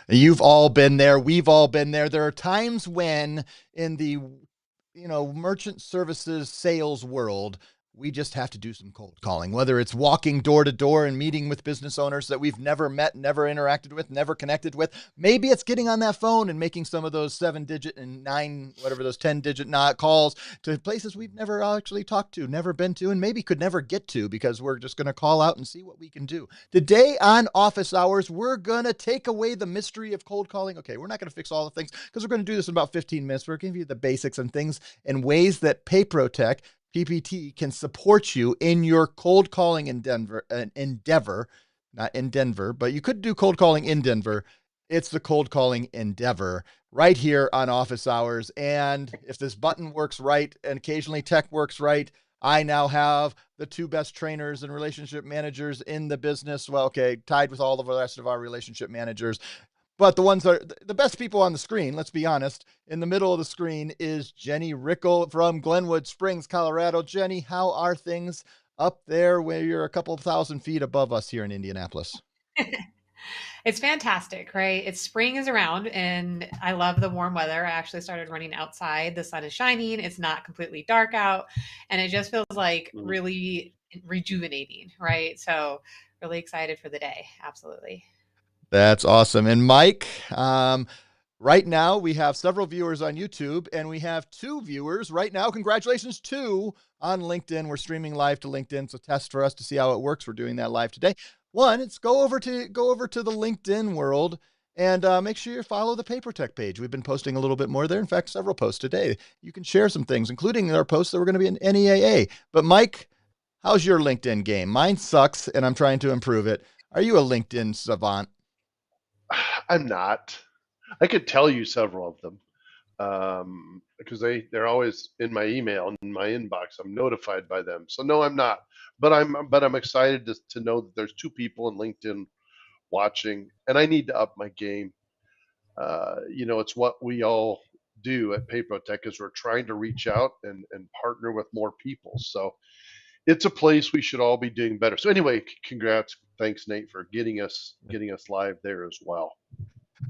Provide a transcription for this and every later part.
You've all been there. We've all been there. There are times when in the, merchant services sales world, we just have to do some cold calling, whether it's walking door to door and meeting with business owners that we've never met, never interacted with, never connected with. Maybe it's getting on that phone and making some of those 7-digit and 10-digit calls to places we've never actually talked to, never been to, and maybe could never get to because we're just going to call out and see what we can do. Today on Office Hours, we're going to take away the mystery of cold calling. Okay, we're not going to fix all the things because we're going to do this in about 15 minutes. We're going to give you the basics and things and ways that PayProtech PPT can support you in your cold calling endeavor, not in Denver, but you could do cold calling in Denver. It's the cold calling endeavor right here on Office Hours. And if this button works right and occasionally tech works right, I now have the two best trainers and relationship managers in the business. Well, okay, tied with all of the rest of our relationship managers. But the ones that are the best people on the screen, let's be honest, in the middle of the screen is Jenny Rickle from Glenwood Springs, Colorado. Jenny, how are things up there where you're a couple of thousand feet above us here in Indianapolis? It's fantastic, right? It's spring is around and I love the warm weather. I actually started running outside. The sun is shining. It's not completely dark out. And it just feels like Mm. really rejuvenating, right? So, really excited for the day. Absolutely. That's awesome. And Mike, right now we have several viewers on YouTube and we have two viewers right now. Congratulations, two on LinkedIn. We're streaming live to LinkedIn. So test for us to see how it works. We're doing that live today. One, it's go over to the LinkedIn world and make sure you follow the Paper Tech page. We've been posting a little bit more there. In fact, several posts today. You can share some things, including our posts that we're going to be in NEAA. But Mike, how's your LinkedIn game? Mine sucks and I'm trying to improve it. Are you a LinkedIn savant? I'm not. I could tell you several of them because they're always in my email in my inbox. I'm notified by them. So no, I'm not. But I'm excited to know that there's two people in LinkedIn watching, and I need to up my game. It's what we all do at Paprotech is we're trying to reach out and partner with more people. So it's a place we should all be doing better. So anyway, congrats, thanks Nate for getting us live there as well.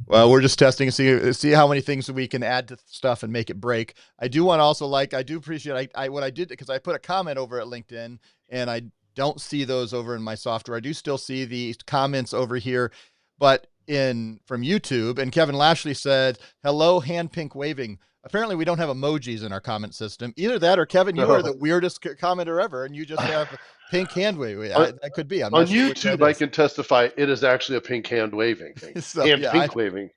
Well, we're just testing and see how many things we can add to stuff and make it break. I do want to also I do appreciate I what I did because I put a comment over at LinkedIn and I don't see those over in my software. I do still see the comments over here, but in from YouTube. And Kevin Lashley said, "Hello, hand pink waving." Apparently, we don't have emojis in our comment system. Either that or Kevin, you are the weirdest commenter ever, and you just have pink hand waving. on, That could be. I'm not on sure which that YouTube, I is. can testify it is actually a pink hand waving thing, So hand yeah, pink waving.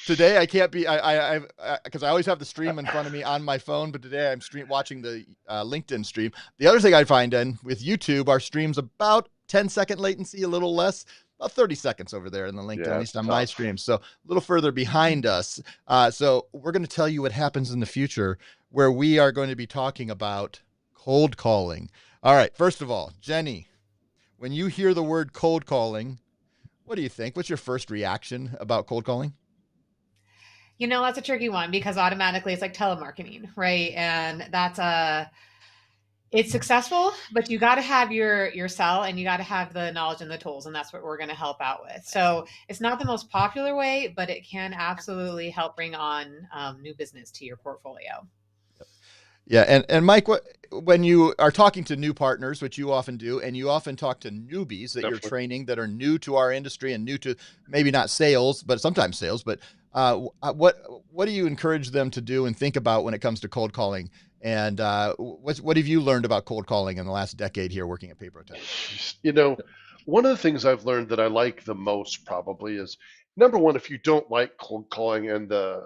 today I can't be because I always have the stream in front of me on my phone, but today I'm watching the LinkedIn stream. The other thing I find in with YouTube, our stream's about 10-second latency, a little less, about 30 seconds over there in the LinkedIn, at Yeah, least it's on my tough. stream, so a little further behind us. So we're going to tell you what happens in the future where we are going to be talking about cold calling. All right, first of all, Jenny, when you hear the word cold calling, what do you think? What's your first reaction about cold calling? That's a tricky one because automatically it's like telemarketing, right? And it's successful, but you got to have your sell and you got to have the knowledge and the tools, and that's what we're going to help out with. So it's not the most popular way, but it can absolutely help bring on new business to your portfolio. Yeah, and Mike, when you are talking to new partners, which you often do, and you often talk to newbies that you're Definitely. training that are new to our industry and new to maybe not sales, but sometimes sales, but what do you encourage them to do and think about when it comes to cold calling? And what have you learned about cold calling in the last decade here working at Paprotech? You know, one of the things I've learned that I like the most probably is number one, if you don't like cold calling and the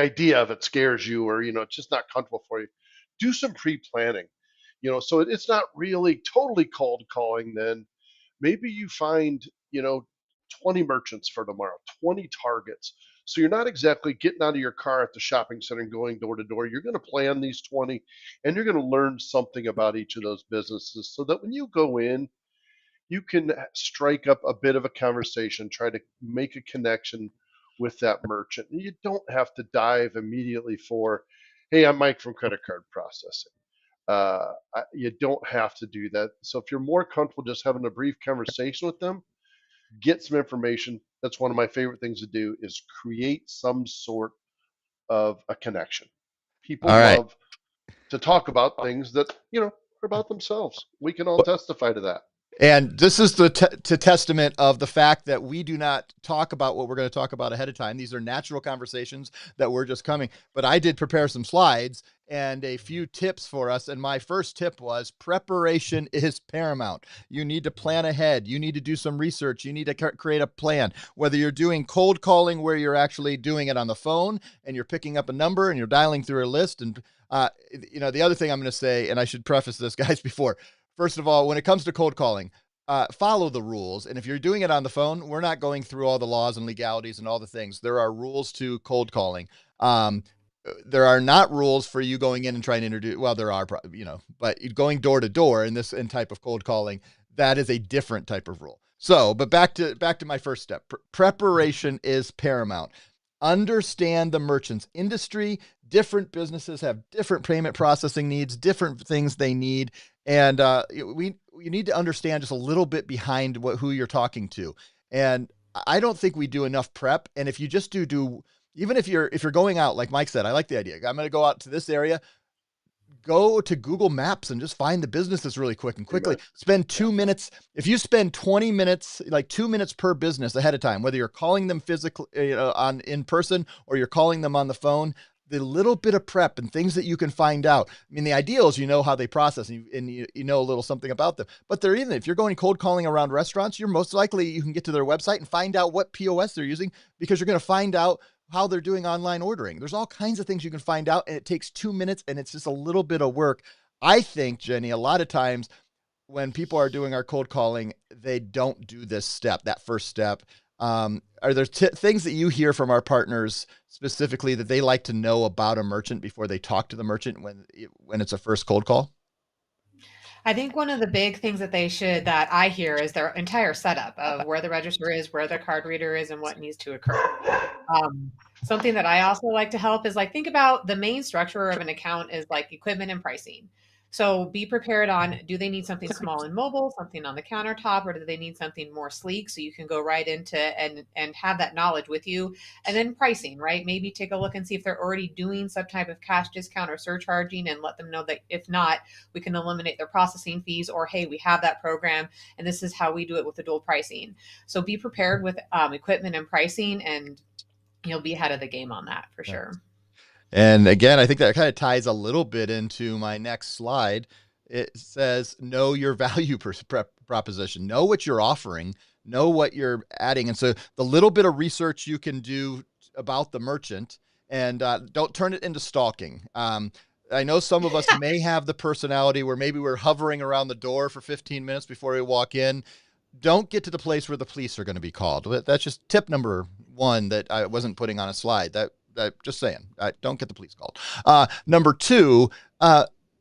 idea of it scares you or it's just not comfortable for you, do some pre-planning. So it's not really totally cold calling. Then maybe you find 20 merchants for tomorrow, 20 targets. So you're not exactly getting out of your car at the shopping center and going door to door. You're going to plan these 20 and you're going to learn something about each of those businesses so that when you go in, you can strike up a bit of a conversation, try to make a connection with that merchant. And you don't have to dive immediately for, hey, I'm Mike from credit card processing. You don't have to do that. So if you're more comfortable just having a brief conversation with them, get some information. That's one of my favorite things to do is create some sort of a connection. People All right. love to talk about things that, are about themselves. We can all testify to that. And this is the testament of the fact that we do not talk about what we're going to talk about ahead of time. These are natural conversations that we're just coming. But I did prepare some slides and a few tips for us. And my first tip was preparation is paramount. You need to plan ahead. You need to do some research. You need to create a plan. Whether you're doing cold calling where you're actually doing it on the phone and you're picking up a number and you're dialing through a list. And, the other thing I'm going to say, and I should preface this, guys, before, first of all, when it comes to cold calling, follow the rules. And if you're doing it on the phone, we're not going through all the laws and legalities and all the things. There are rules to cold calling. There are not rules for you going in and trying to introduce. Well, there are, but going door to door in this type of cold calling, that is a different type of rule. So, but back to my first step. Preparation is paramount. understand the merchant's industry. Different businesses have different payment processing needs, different things they need. And you need to understand just a little bit behind who you're talking to. And I don't think we do enough prep. And if you just do, even if you're going out, like Mike said, I like the idea. I'm going to go out to this area. Go to Google Maps and just find the businesses really quick and quickly. Spend 2 minutes. If you spend 20 minutes, like 2 minutes per business ahead of time, whether you're calling them physically, in person, or you're calling them on the phone, the little bit of prep and things that you can find out. I mean, the ideal is how they process and you know a little something about them. But if you're going cold calling around restaurants, you're most likely you can get to their website and find out what POS they're using, because you're going to find out how they're doing online ordering. There's all kinds of things you can find out, and it takes 2 minutes, and it's just a little bit of work. I think, Jenny, a lot of times when people are doing our cold calling, they don't do this step, that first step. Are there things that you hear from our partners specifically that they like to know about a merchant before they talk to the merchant when it's a first cold call? I think one of the big things that I hear is their entire setup of where the register is, where the card reader is, and what needs to occur. Something that I also like to help is think about the main structure of an account is equipment and pricing. So be prepared on, do they need something small and mobile, something on the countertop, or do they need something more sleek so you can go right into and have that knowledge with you? And then pricing, right? Maybe take a look and see if they're already doing some type of cash discount or surcharging, and let them know that if not, we can eliminate their processing fees, or hey, we have that program and this is how we do it with the dual pricing. So be prepared with equipment and pricing, and you'll be ahead of the game on that for sure. And again, I think that kind of ties a little bit into my next slide. It says, know your value proposition, know what you're offering, know what you're adding. And so the little bit of research you can do about the merchant, and don't turn it into stalking. I know some of us may have the personality where maybe we're hovering around the door for 15 minutes before we walk in. Don't get to the place where the police are going to be called. That's just tip number one that I wasn't putting on a slide. That just saying, don't get the police called. Number two,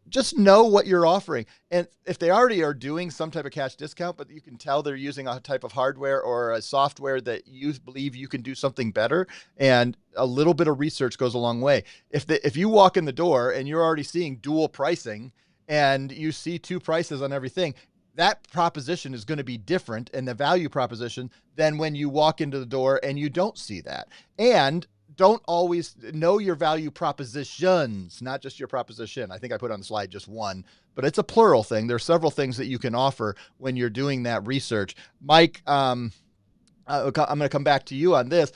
just know what you're offering. And if they already are doing some type of cash discount, but you can tell they're using a type of hardware or a software that you believe you can do something better, and a little bit of research goes a long way. If you walk in the door and you're already seeing dual pricing and you see two prices on everything, that proposition is going to be different in the value proposition than when you walk into the door and you don't see that. And don't always know your value propositions, not just your proposition. I think I put on the slide just one, but it's a plural thing. There's several things that you can offer when you're doing that research. Mike, I'm going to come back to you on this.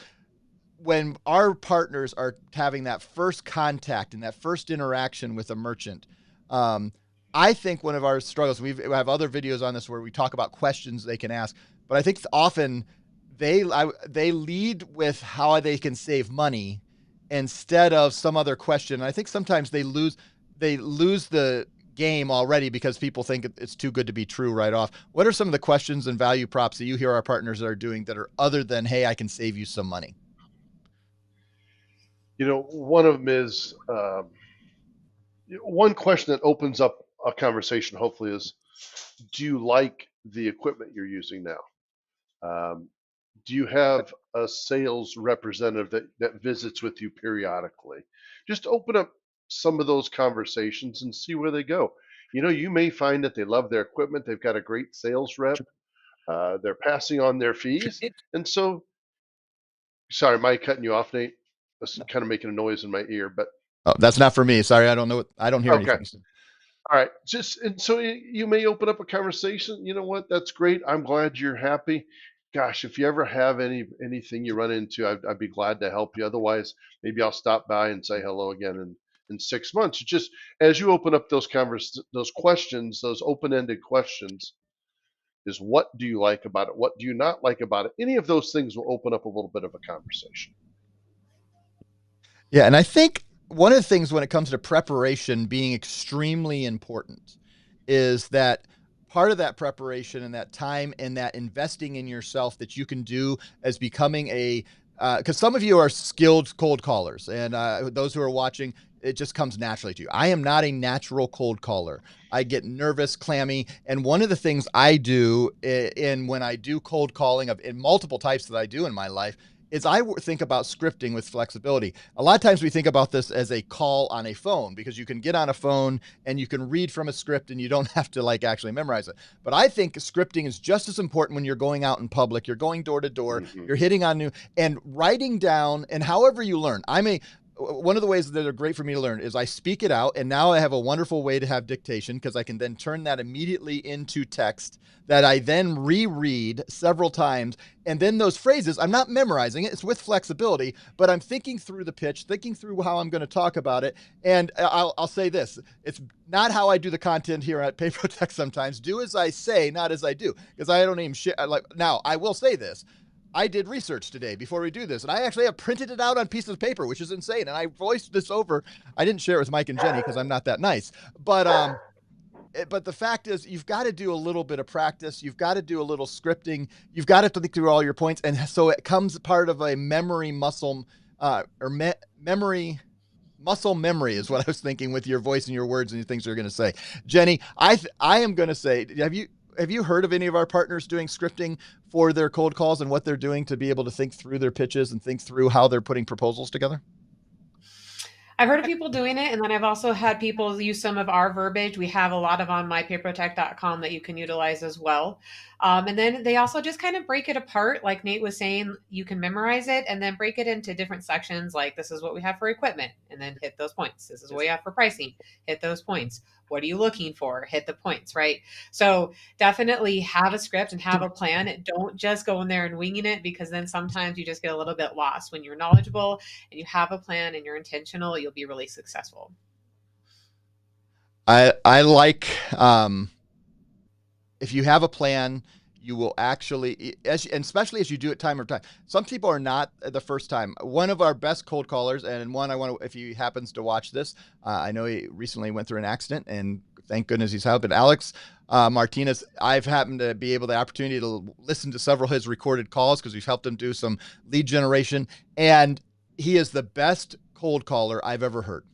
When our partners are having that first contact and that first interaction with a merchant, I think one of our struggles, we have other videos on this where we talk about questions they can ask, but I think often they lead with how they can save money instead of some other question. And I think sometimes they lose the game already because people think it's too good to be true right off. What are some of the questions and value props that you hear our partners are doing that are other than, hey, I can save you some money? One of them is one question that opens up a conversation, hopefully, is, do you like the equipment you're using now? Do you have a sales representative that visits with you periodically? Just open up some of those conversations and see where they go. You may find that they love their equipment. They've got a great sales rep. They're passing on their fees. And so, sorry, am I cutting you off, Nate? That's kind of making a noise in my ear, but. Oh, that's not for me. Sorry. I don't know. I don't hear anything. All right. And so you may open up a conversation. You know what? That's great. I'm glad you're happy. Gosh, if you ever have anything you run into, I'd be glad to help you. Otherwise, maybe I'll stop by and say hello again in 6 months. Just as you open up those questions, those open-ended questions, is what do you like about it? What do you not like about it? Any of those things will open up a little bit of a conversation. Yeah, and I think one of the things when it comes to preparation being extremely important is that part of that preparation and that time and that investing in yourself that you can do as becoming because some of you are skilled cold callers, and those who are watching, it just comes naturally to you. I am not a natural cold caller. I get nervous, clammy, and one of the things I do when I do cold calling in multiple types that I do in my life is I think about scripting with flexibility. A lot of times we think about this as a call on a phone because you can get on a phone and you can read from a script and you don't have to like actually memorize it. But I think scripting is just as important when you're going out in public, you're going door to door, Hmm. you're hitting on new and writing down and however you learn. One of the ways that are great for me to learn is I speak it out, and now I have a wonderful way to have dictation because I can then turn that immediately into text that I then reread several times. And then those phrases, I'm not memorizing it, it's with flexibility, but I'm thinking through the pitch, thinking through how I'm going to talk about it. And I'll say this, it's not how I do the content here at Papertech sometimes. Do as I say, not as I do, because I don't even shit. Now, I will say this. I did research today before we do this, and I actually have printed it out on pieces of paper, which is insane. And I voiced this over. I didn't share it with Mike and Jenny because I'm not that nice. But the fact is, you've got to do a little bit of practice. You've got to do a little scripting. You've got to think through all your points, and so it comes part of a memory muscle memory. Muscle memory is what I was thinking with your voice and your words and your things you're going to say. Jenny, I am going to say, have you heard of any of our partners doing scripting for their cold calls and what they're doing to be able to think through their pitches and think through how they're putting proposals together? I've heard of people doing it, and then I've also had people use some of our verbiage. We have a lot of on mypapertech.com that you can utilize as well. And then they also just kind of break it apart. Like Nate was saying, you can memorize it and then break it into different sections. Like, this is what we have for equipment, and then hit those points. This is what we have for pricing, hit those points. What are you looking for? Hit the points, right? So definitely have a script and have a plan. Don't just go in there and winging it, because then sometimes you just get a little bit lost. When you're knowledgeable and you have a plan and you're intentional, you'll be really successful. I like if you have a plan, you will actually, and especially as you do it time over time. Some people are not the first time. One of our best cold callers, and one I want to, if he happens to watch this, I know he recently went through an accident, and thank goodness he's helping. Alex Martinez, I've happened to be able the opportunity to listen to several of his recorded calls because we've helped him do some lead generation, and he is the best cold caller I've ever heard.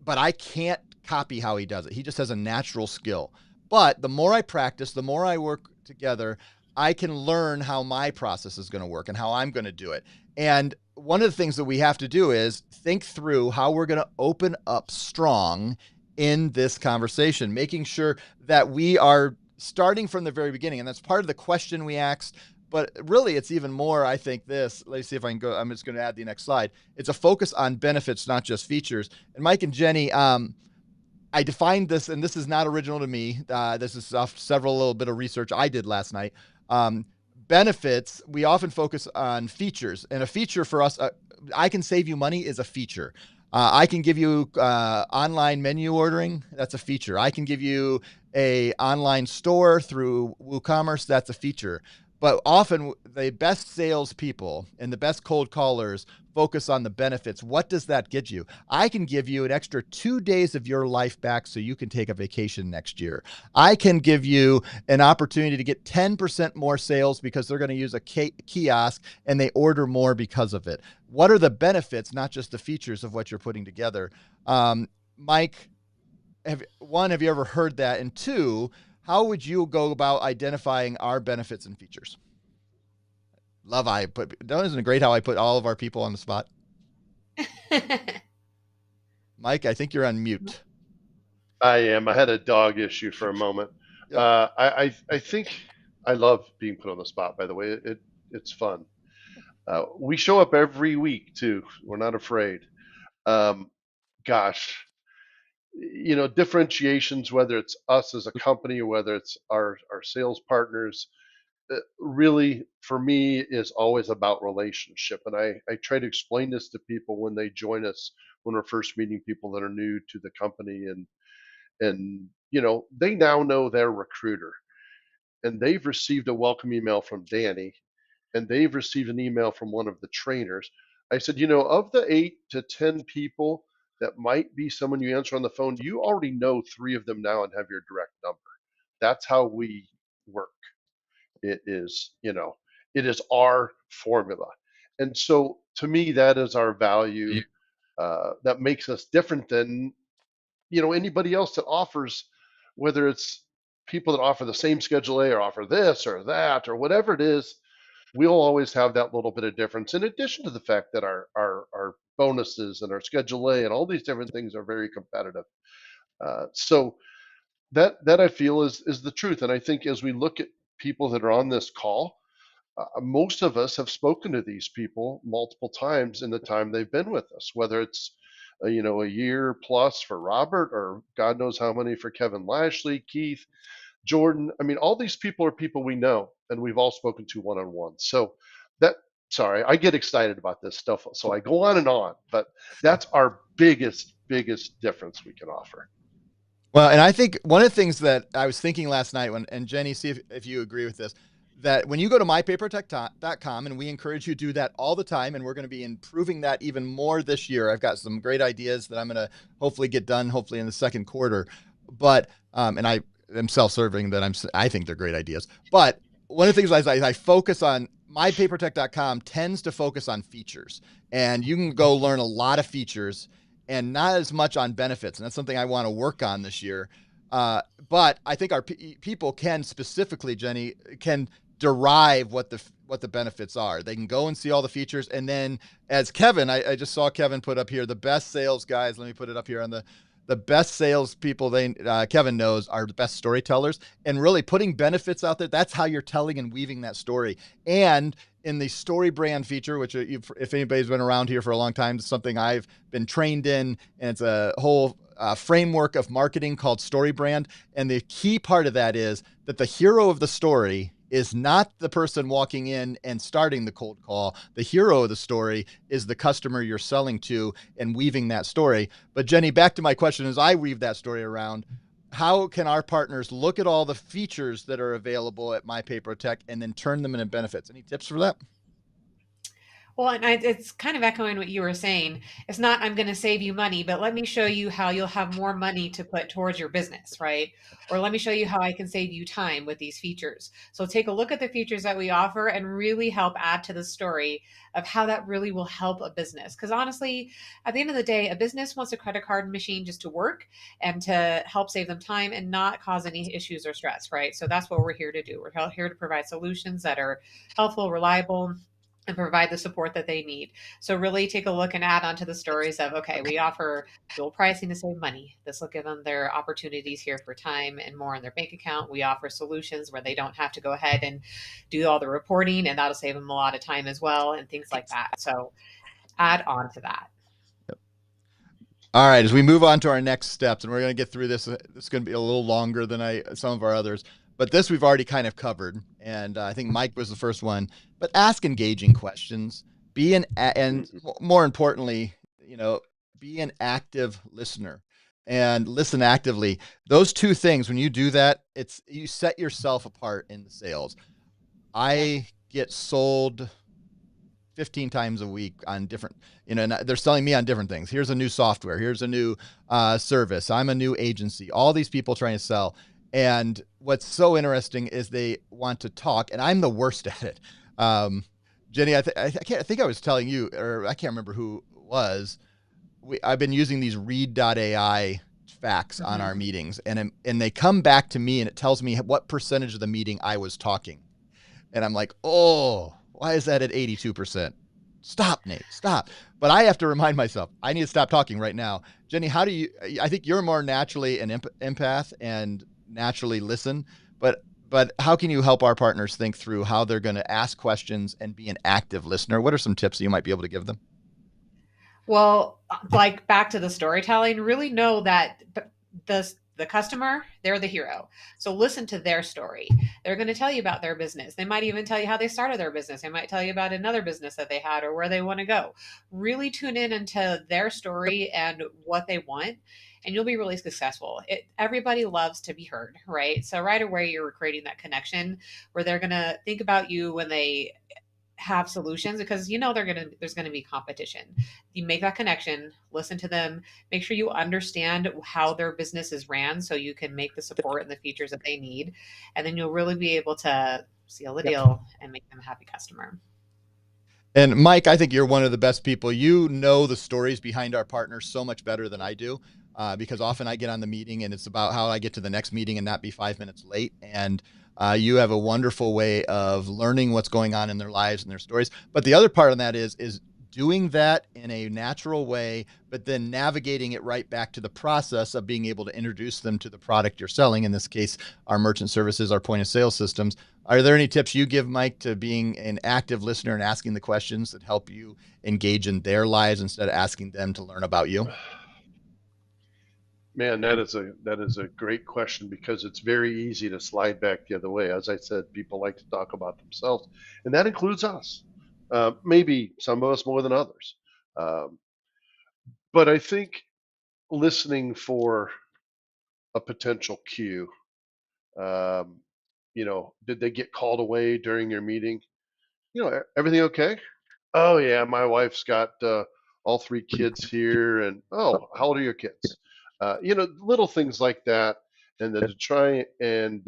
But I can't copy how he does it. He just has a natural skill. But the more I practice, the more I work together, I can learn how my process is going to work and how I'm going to do it. And one of the things that we have to do is think through how we're going to open up strong in this conversation, making sure that we are starting from the very beginning. And that's part of the question we asked. But really, it's even more, I think, this. Let's see if I can go. I'm just going to add the next slide. It's a focus on benefits, not just features. And Mike and Jenny, I defined this, and this is not original to me. This is off several little bit of research I did last night. Benefits, we often focus on features, and a feature for us, I can save you money is a feature. I can give you online menu ordering. That's a feature. I can give you a online store through WooCommerce. That's a feature. But often the best salespeople and the best cold callers focus on the benefits. What does that get you? I can give you an extra 2 days of your life back so you can take a vacation next year. I can give you an opportunity to get 10% more sales because they're going to use a kiosk and they order more because of it. What are the benefits, not just the features of what you're putting together? Mike, have you ever heard that? And two, how would you go about identifying our benefits and features? Isn't it great how I put all of our people on the spot? Mike, I think you're on mute. I am. I had a dog issue for a moment. Yep. I think I love being put on the spot. By the way, it's fun. We show up every week too. We're not afraid. Um, gosh, differentiations, whether it's us as a company or whether it's our sales partners, really for me is always about relationship. And I try to explain this to people when they join us, when we're first meeting people that are new to the company, and they now know their recruiter, and they've received a welcome email from Danny, and they've received an email from one of the trainers. I said, of the 8 to 10 people that might be someone you answer on the phone, you already know 3 of them now and have your direct number. That's how we work. It is our formula. And so to me, that is our value. That makes us different than anybody else that offers, whether it's people that offer the same schedule A or offer this or that or whatever it is. we'll always have that little bit of difference. In addition to the fact that our bonuses and our Schedule A and all these different things are very competitive. So that I feel is the truth. And I think as we look at people that are on this call, most of us have spoken to these people multiple times in the time they've been with us, whether it's a year plus for Robert, or God knows how many for Kevin Lashley, Keith, Jordan. I mean, all these people are people we know and we've all spoken to one on one. So that, sorry, I get excited about this stuff. So I go on, but that's our biggest difference we can offer. Well, and I think one of the things that I was thinking last night and Jenny, see if you agree with this, that when you go to mypapertech.com, and we encourage you to do that all the time, and we're going to be improving that even more this year. I've got some great ideas that I'm going to hopefully get done, hopefully in the second quarter. But, and I am self-serving that I think they're great ideas. But one of the things I focus on, mypapertech.com tends to focus on features, and you can go learn a lot of features and not as much on benefits. And that's something I want to work on this year. But I think our people can specifically, Jenny, can derive what the benefits are. They can go and see all the features. And then as Kevin, I just saw Kevin put up here, the best sales guys, let me put it up here on the best sales people Kevin knows are the best storytellers, and really putting benefits out there. That's how you're telling and weaving that story. And in the story brand feature, which if anybody's been around here for a long time, it's something I've been trained in, and it's a whole framework of marketing called story brand. And the key part of that is that the hero of the story is not the person walking in and starting the cold call. The hero of the story is the customer you're selling to and weaving that story. But Jenny, back to my question, as I weave that story around, how can our partners look at all the features that are available at MyPaperTech and then turn them into benefits? Any tips for that? Well, and it's kind of echoing what you were saying. It's not, I'm going to save you money, but let me show you how you'll have more money to put towards your business, right? Or let me show you how I can save you time with these features. So take a look at the features that we offer and really help add to the story of how that really will help a business. Because honestly, at the end of the day, a business wants a credit card machine just to work and to help save them time and not cause any issues or stress, right? So that's what we're here to do. We're here to provide solutions that are helpful, reliable, and provide the support that they need. So really take a look and add on to the stories of, okay, we offer dual pricing to save money. This will give them their opportunities here for time and more in their bank account. We offer solutions where they don't have to go ahead and do all the reporting, and that'll save them a lot of time as well, and things like that. So add on to that. All right, as we move on to our next steps, and we're going to get through this, it's going to be a little longer than some of our others, but this we've already kind of covered, and I think Mike was the first one. But ask engaging questions. And more importantly, be an active listener and listen actively. Those two things, when you do that, you set yourself apart in the sales. I get sold 15 times a week on different, and they're selling me on different things. Here's a new software. Here's a new service. I'm a new agency. All these people trying to sell. And what's so interesting is they want to talk, and I'm the worst at it. Jenny, I think I was telling you, or I can't remember who it was. I've been using these read.ai facts on our meetings, and they come back to me, and it tells me what percentage of the meeting I was talking. And I'm like, oh, why is that at 82%? Stop, Nate, stop. But I have to remind myself, I need to stop talking right now. Jenny, I think you're more naturally an empath and naturally listen, but how can you help our partners think through how they're going to ask questions and be an active listener? What are some tips that you might be able to give them? Well, like back to the storytelling, really know that the customer, they're the hero. So listen to their story. They're going to tell you about their business. They might even tell you how they started their business. They might tell you about another business that they had or where they want to go. Really tune in into their story and what they want, and you'll be really successful. Everybody loves to be heard, right? So right away, you're creating that connection where they're going to think about you when they have solutions, because there's going to be competition. You make that connection, listen to them, make sure you understand how their business is ran so you can make the support and the features that they need, and then you'll really be able to seal the deal and make them a happy customer. And Mike, I think you're one of the best people. You know the stories behind our partners so much better than I do, because often I get on the meeting and it's about how I get to the next meeting and not be 5 minutes late. And You have a wonderful way of learning what's going on in their lives and their stories. But the other part of that is doing that in a natural way, but then navigating it right back to the process of being able to introduce them to the product you're selling. In this case, our merchant services, our point of sale systems. Are there any tips you give, Mike, to being an active listener and asking the questions that help you engage in their lives instead of asking them to learn about you? Man, that is a great question, because it's very easy to slide back the other way. As I said, people like to talk about themselves, and that includes us. Maybe some of us more than others. Um, but I think listening for a potential cue. Um, did they get called away during your meeting? Everything okay? Oh yeah, my wife's got all three kids here, and oh, how old are your kids? Little things like that, and then to try and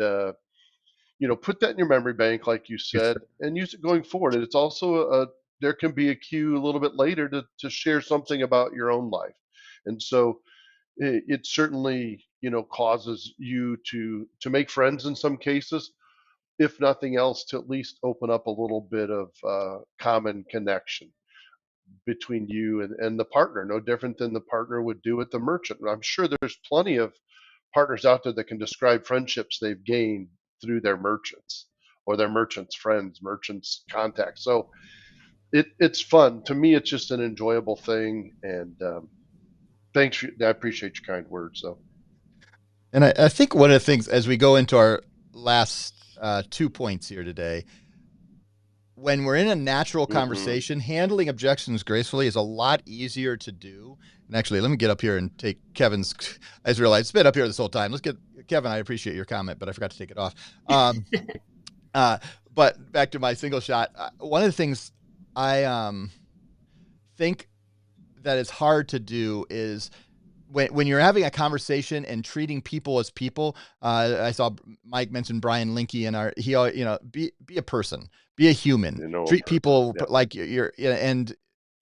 put that in your memory bank, like you said, and use it going forward. And it's also there can be a cue a little bit later to share something about your own life, and so it certainly causes you to make friends in some cases, if nothing else, to at least open up a little bit of common connection between you and the partner, no different than the partner would do with the merchant. I'm sure there's plenty of partners out there that can describe friendships they've gained through their merchants, or their merchants' friends, merchants' contacts. So it's fun. To me, it's just an enjoyable thing. And thanks. I appreciate your kind words. So. And I think one of the things as we go into our last 2 points here today, when we're in a natural conversation, handling objections gracefully is a lot easier to do. And actually, let me get up here and take Kevin's. I just realized it's been up here this whole time. Let's get Kevin. I appreciate your comment, but I forgot to take it off. But back to my single shot. One of the things I think that is hard to do is when you're having a conversation and treating people as people. I saw Mike mention Brian Linke and be a person, be a human, treat people like you're, and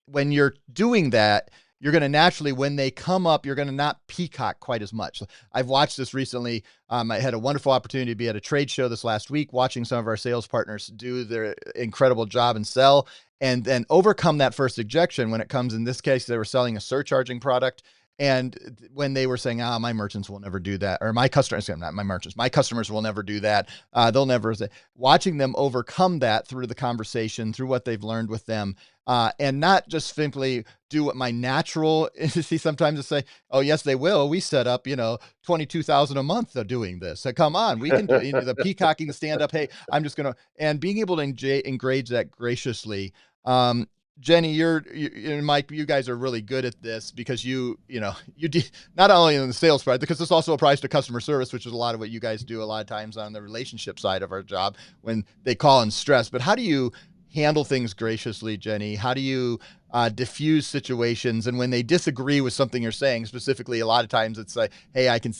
when you're doing that, you're going to naturally, when they come up, you're going to not peacock quite as much. I've watched this recently. I had a wonderful opportunity to be at a trade show this last week, watching some of our sales partners do their incredible job and sell, and then overcome that first objection when it comes, in this case, they were selling a surcharging product. And when they were saying, my merchants will never do that, or my customers, not my merchants, my customers will never do that. They'll never, watching them overcome that through the conversation, through what they've learned with them, and not just simply do what my natural is sometimes to say, oh, yes, they will. We set up, $22,000 a month of doing this. So come on, we can do the peacocking stand up. Hey, I'm just going to, and being able to engage that graciously. Jenny, you and Mike, you guys are really good at this, because you not only in the sales part, because this also applies to customer service, which is a lot of what you guys do a lot of times on the relationship side of our job when they call in stress. But how do you handle things graciously, Jenny? How do you diffuse situations? And when they disagree with something you're saying, specifically, a lot of times it's like, hey, I can,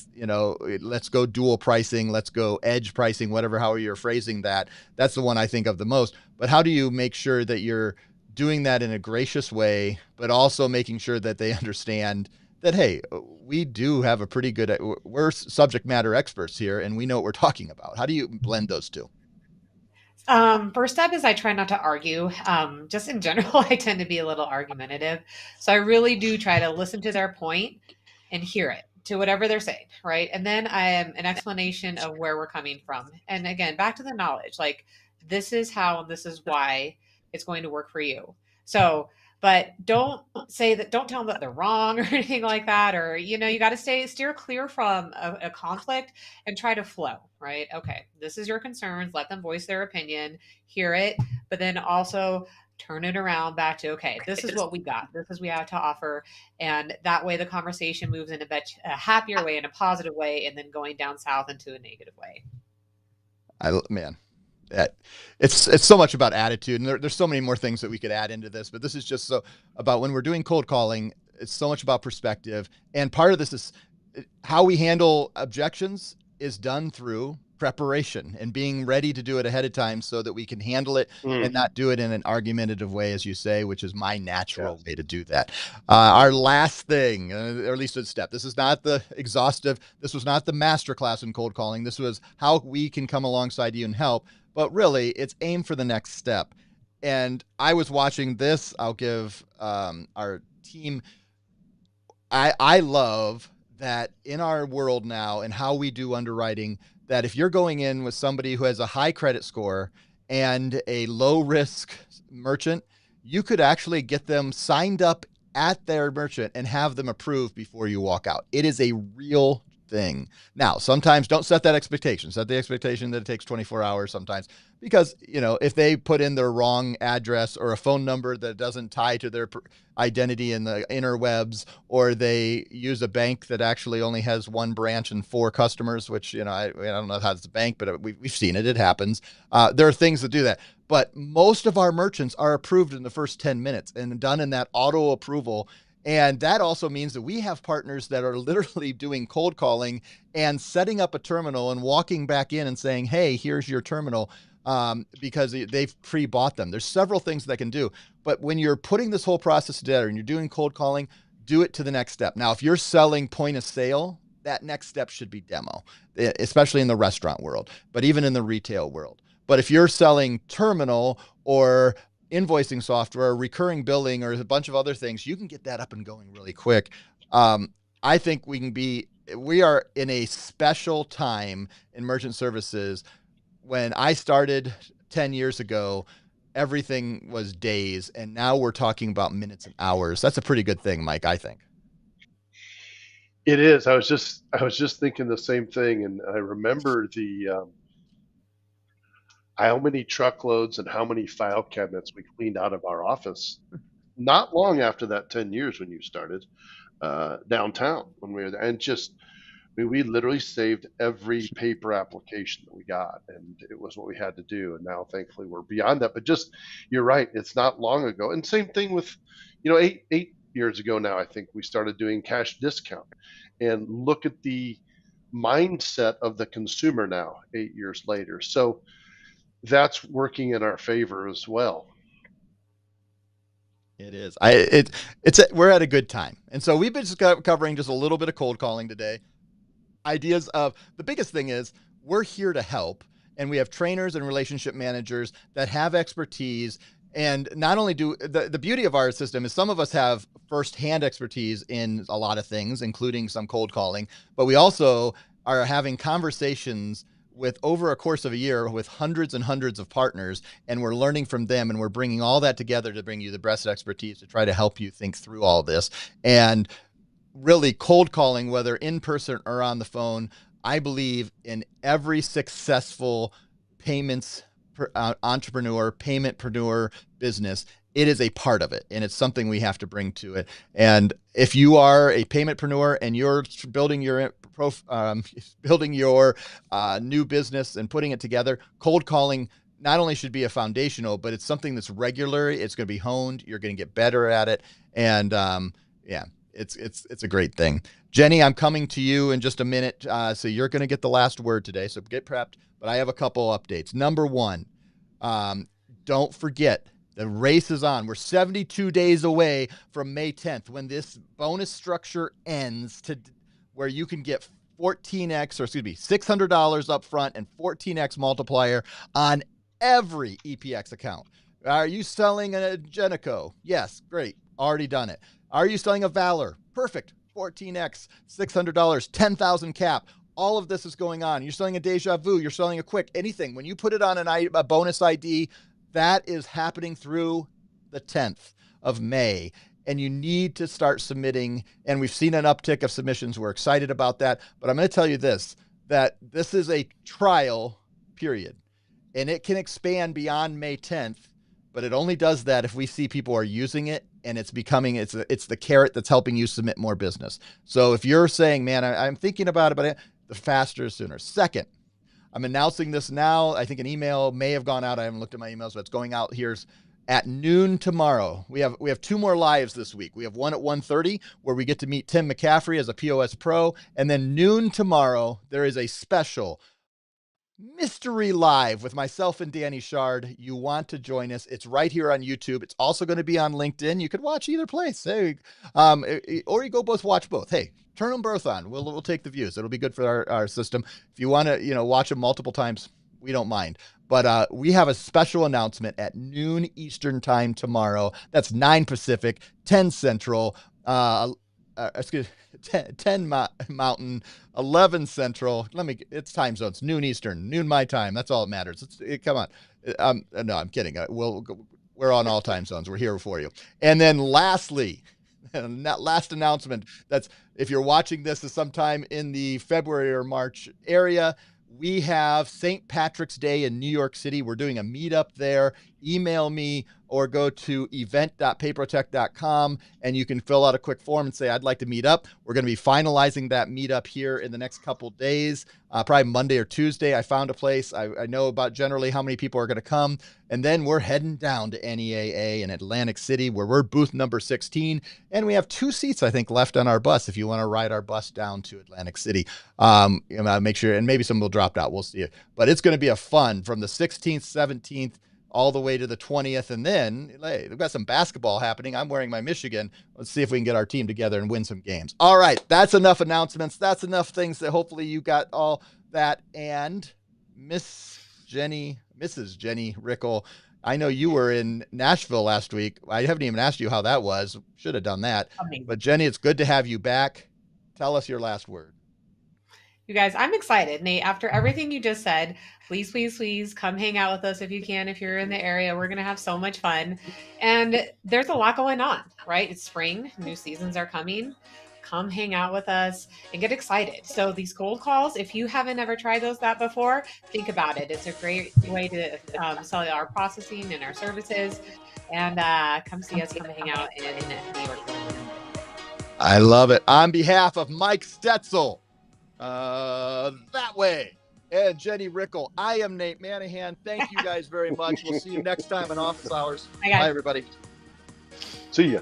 let's go dual pricing, let's go edge pricing, whatever, how you're phrasing that. That's the one I think of the most. But how do you make sure that you're doing that in a gracious way, but also making sure that they understand that, hey, we do have a pretty good, we're subject matter experts here and we know what we're talking about. How do you blend those two? First step is I try not to argue. Just in general, I tend to be a little argumentative. So I really do try to listen to their point and hear it, to whatever they're saying, right? And then I am an explanation of where we're coming from. And again, back to the knowledge, like, this is how, this is why it's going to work for you. So, but don't tell them that they're wrong or anything like that. Or, you got to steer clear from a conflict and try to flow, right? Okay, this is your concerns. Let them voice their opinion, hear it, but then also turn it around back to, okay, this is what we got. This is what we have to offer. And that way the conversation moves in a happier way, in a positive way, and then going down south into a negative way. It's so much about attitude, and there's so many more things that we could add into this, but this is just so about when we're doing cold calling. It's so much about perspective, and part of this is how we handle objections is done through preparation and being ready to do it ahead of time so that we can handle it and not do it in an argumentative way, as you say, which is my natural way to do that. Our last thing, or at least a step, this is not the exhaustive, this was not the masterclass in cold calling. This was how we can come alongside you and help, but really it's aim for the next step. And I was watching this. I'll give our team, I love that in our world now and how we do underwriting, that if you're going in with somebody who has a high credit score and a low risk merchant, you could actually get them signed up at their merchant and have them approved before you walk out. It is a real thing. Now, sometimes don't set that expectation. Set the expectation that it takes 24 hours sometimes, because, you know, if they put in their wrong address or a phone number that doesn't tie to their identity in the interwebs, or they use a bank that actually only has one branch and 4 customers, which, you know, I don't know how it's a bank, but we've seen it. It happens. There are things that do that. But most of our merchants are approved in the first 10 minutes and done in that auto approval. And that also means that we have partners that are literally doing cold calling and setting up a terminal and walking back in and saying, hey, here's your terminal, because they've pre-bought them. There's several things that can do. But when you're putting this whole process together and you're doing cold calling, do it to the next step. Now, if you're selling point of sale, that next step should be demo, especially in the restaurant world, but even in the retail world. But if you're selling terminal or invoicing software, recurring billing, or a bunch of other things, you can get that up and going really quick. I think we are in a special time in merchant services. When I started 10 years ago, everything was days, and now we're talking about minutes and hours. That's a pretty good thing, Mike, I think. It is. I was just thinking the same thing, and I remember how many truckloads and how many file cabinets we cleaned out of our office not long after that 10 years when you started downtown when we were there. And just, I mean, we literally saved every paper application that we got, and it was what we had to do. And now, thankfully, we're beyond that. But just, you're right, it's not long ago. And same thing with, you know, eight years ago now, I think we started doing cash discount. And look at the mindset of the consumer now, 8 years later. So that's working in our favor as well. It is. We're at a good time. And so we've been just covering just a little bit of cold calling today. Ideas of, the biggest thing is we're here to help, and we have trainers and relationship managers that have expertise. And not only do the beauty of our system is some of us have firsthand expertise in a lot of things, including some cold calling, but we also are having conversations with over a course of a year with hundreds and hundreds of partners, and we're learning from them, and we're bringing all that together to bring you the best expertise to try to help you think through all this. And really, cold calling, whether in person or on the phone, I believe in every successful payments entrepreneur, paymentpreneur business, it is a part of it, and it's something we have to bring to it. And if you are a paymentpreneur and you're building your new business and putting it together, cold calling not only should be a foundational, but it's something that's regular. It's going to be honed. You're going to get better at it, and it's a great thing. Jenny, I'm coming to you in just a minute, so you're going to get the last word today. So get prepped. But I have a couple updates. Number one, don't forget, the race is on. We're 72 days away from May 10th when this bonus structure ends, to where you can get $600 up front and 14x multiplier on every EPX account. Are you selling a Genico? Yes, great. Already done it. Are you selling a Valor? Perfect. 14x, $600, 10,000 cap. All of this is going on. You're selling a Deja Vu. You're selling a Quick. Anything. When you put it on a bonus ID, that is happening through the 10th of May. And you need to start submitting. And we've seen an uptick of submissions. We're excited about that. But I'm going to tell you this, that this is a trial period. And it can expand beyond May 10th. But it only does that if we see people are using it, and it's the carrot that's helping you submit more business. So if you're saying, man, I'm thinking about it, but the faster, sooner. Second, I'm announcing this now. I think an email may have gone out. I haven't looked at my emails, but it's going out here at noon tomorrow. We have 2 more lives this week. We have one at 1:30 where we get to meet Tim McCaffrey as a POS pro. And then noon tomorrow, there is a special Mystery Live with myself and Danny Shard. You want to join us? It's right here on YouTube. It's also going to be on LinkedIn. You could watch either place. Hey, or you go watch both. Hey, turn them both on. We'll take the views. It'll be good for our system. If you want to, watch them multiple times, we don't mind. But we have a special announcement at noon Eastern time tomorrow. That's 9 Pacific, 10 Central. Excuse me, 10 Mountain, 11 Central. It's time zones. Noon Eastern, noon my time. That's all that matters. Come on. No, I'm kidding. We're on all time zones. We're here for you. And then lastly, that last announcement, that's if you're watching this sometime in the February or March area, we have St. Patrick's Day in New York City. We're doing a meetup there. Email me or go to event.papertech.com and you can fill out a quick form and say, I'd like to meet up. We're going to be finalizing that meetup here in the next couple days, probably Monday or Tuesday. I found a place. I know about generally how many people are going to come. And then we're heading down to NEAA in Atlantic City, where we're booth number 16. And we have 2 seats, I think, left on our bus if you want to ride our bus down to Atlantic City. Make sure, and maybe some will drop out. We'll see. But it's going to be a fun from the 16th, 17th, all the way to the 20th. And then we've got some basketball happening. I'm wearing my Michigan. Let's see if we can get our team together and win some games. All right. That's enough announcements. That's enough things that hopefully you got all that. And Mrs. Jenny Rickle, I know you were in Nashville last week. I haven't even asked you how that was. Should have done that. Amazing. But Jenny, it's good to have you back. Tell us your last word. You guys, I'm excited. Nate, after everything you just said, please, please, please come hang out with us if you can. If you're in the area, we're going to have so much fun. And there's a lot going on, right? It's spring. New seasons are coming. Come hang out with us and get excited. So these cold calls, if you haven't ever tried that before, think about it. It's a great way to sell our processing and our services. And come see us, come hang out in New York. I love it. On behalf of Mike Stetzel, that way, and Jenny Rickle, I am Nate Manahan. Thank you guys very much. We'll see you next time in office hours. Bye, everybody. See ya.